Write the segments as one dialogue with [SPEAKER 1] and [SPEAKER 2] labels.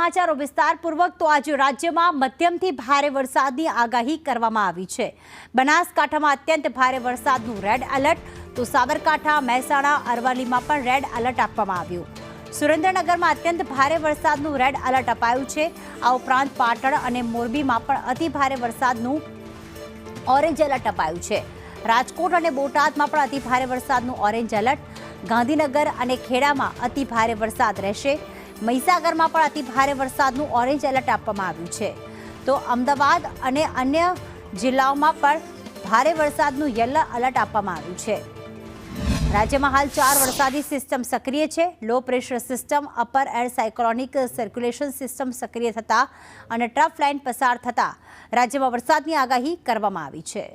[SPEAKER 1] સમાચારો વિસ્તારપૂર્વક તો આજે રાજ્યમાં મધ્યમથી ભારે વરસાદની આગાહી કરવામાં આવી છે। બનાસકાંઠામાં અત્યંત ભારે વરસાદનું રેડ એલર્ટ, તો સાબરકાંઠા, મહેસાણા, અરવલ્લીમાં પણ રેડ એલર્ટ આપવામાં આવ્યું। સુરેન્દ્રનગરમાં અત્યંત ભારે વરસાદનું રેડ એલર્ટ અપાયું છે। આ ઉપરાંત પાટણ અને મોરબીમાં પણ અતિ ભારે વરસાદનું ઓરેન્જ એલર્ટ અપાયું છે। રાજકોટ અને બોટાદમાં પણ અતિ ભારે વરસાદનું ઓરેન્જ એલર્ટ, ગાંધીનગર અને ખેડામાં અતિ ભારે વરસાદ રહેશે। મહીસાગરમાં પણ અતિ ભારે વરસાદનું ઓરેન્જ એલર્ટ આપવામાં આવ્યું છે। તો અમદાવાદ અને અન્ય જિલ્લાઓમાં પણ ભારે વરસાદનું યલો એલર્ટ આપવામાં આવ્યું છે। રાજ્યમાં હાલ 4 વરસાદી સિસ્ટમ સક્રિય છે। Low pressure system, upper air cyclonic circulation system સક્રિય થતા અને ટ્રફ લાઇન પસાર થતા રાજ્યમાં વરસાદની આગાહી કરવામાં આવી છે।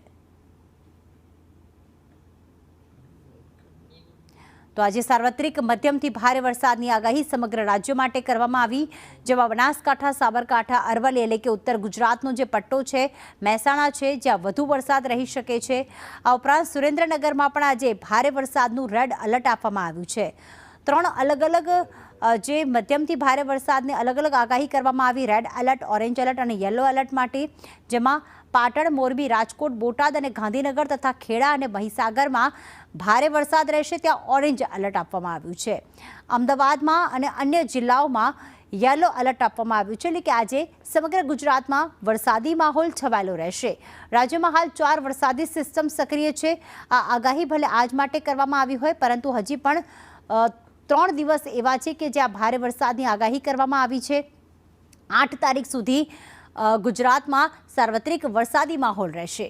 [SPEAKER 1] તો આજે સાર્વત્રિક મધ્યમથી ભારે વરસાદની આગાહી સમગ્ર રાજ્ય માટે કરવામાં આવી, જેમાં બનાસકાંઠા, સાબરકાંઠા, અરવલ્લી એટલે કે ઉત્તર ગુજરાતનો જે પટ્ટો છે, મહેસાણા છે, જ્યાં વધુ વરસાદ રહી શકે છે। આ ઉપરાંત સુરેન્દ્રનગરમાં પણ આજે ભારે વરસાદનું રેડ એલર્ટ આપવામાં આવ્યું છે। 3 અલગ અલગ જે મધ્યમથી ભારે વરસાદની અલગ અલગ આગાહી કરવામાં આવી, રેડ એલર્ટ, ઓરેન્જ એલર્ટ અને યલો એલર્ટ માટે, જેમાં પાટણ, મોરબી, રાજકોટ, બોટાદ અને ગાંધીનગર તથા ખેડા અને મહીસાગરમાં ભારે વરસાદ રહેશે, ત્યાં ઓરેન્જ એલર્ટ આપવામાં આવ્યું છે। અમદાવાદમાં અને અન્ય જિલ્લાઓમાં યલો એલર્ટ આપવામાં આવ્યું છે, એટલે કે આજે સમગ્ર ગુજરાતમાં વરસાદી માહોલ છવાયેલો રહેશે। રાજ્યમાં હાલ 4 વરસાદી સિસ્ટમ સક્રિય છે। આ આગાહી ભલે આજ માટે કરવામાં આવી હોય, પરંતુ હજી પણ 3 દિવસ એવા છે કે જ્યાં ભારે વરસાદની આગાહી કરવામાં આવી છે। 8 તારીખ સુધી ગુજરાતમાં સાર્વત્રિક વરસાદી માહોલ રહેશે।